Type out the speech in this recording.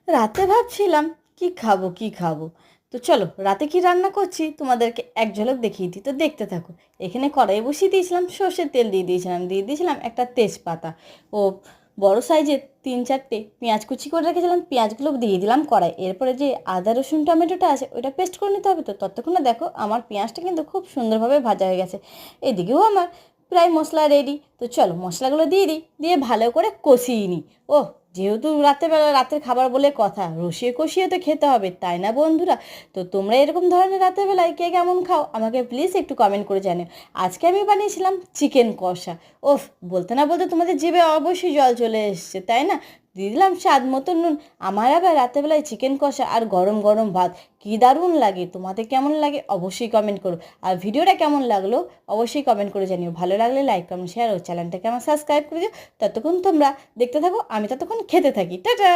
রাতে ভাবছিলাম কি খাবো। তো চলো রাতে কি রান্না করছি তোমাদেরকে এক ঝলক দেখিয়ে দিই, তো দেখতে থাকো। এখানে কড়াই বসিয়ে দিয়েছিলাম, সর্ষের তেল দিয়ে দিয়েছিলাম একটা তেজপাতা ও বড় সাইজের 3-4টে পেঁয়াজ কুচি করে রেখেছিলাম, পেঁয়াজগুলো দিয়ে দিলাম কড়াই। এরপরে যে আদা রসুন টমেটোটা আছে ওইটা পেস্ট করে নিতে হবে। তো ততক্ষণে দেখো আমার পেঁয়াজটা কিন্তু খুব সুন্দরভাবে ভাজা হয়ে গেছে। এদিকেও আমার প্রায় মশলা রেডি। তো চলো মশলাগুলো দিয়ে দিই, দিয়ে ভালো করে কষিয়ে নিই। ও, যেহেতু রাতেরবেলা রাতের খাবার বলে কথা, রসিয়ে কষিয়ে তো খেতে হবে, তাই না বন্ধুরা? তো তোমরা এরকম ধরনের রাতের বেলায় কে কেমন খাও আমাকে প্লিজ একটু কমেন্ট করে জানিও। আজকে আমি বানিয়েছিলাম চিকেন কষা। ওফ, বলতে না বলতে তোমাদের জিভে অবশ্যই জল চলে এসছে, তাই না? দিয়ে দিলাম স্বাদ মতো নুন। আমার আবার রাতেরবেলায় চিকেন কষা আর গরম গরম ভাত কী দারুণ লাগে। তোমাদের কেমন লাগে অবশ্যই কমেন্ট করো। আর ভিডিওটা কেমন লাগলো অবশ্যই কমেন্ট করে জানিও। ভালো লাগলে লাইক কমেন্ট শেয়ার ও চ্যানেলটাকে আমার সাবস্ক্রাইব করে দিও। ততক্ষণ তোমরা দেখতে থাকো, আমি ততক্ষণ খেতে থাকি। টাটা।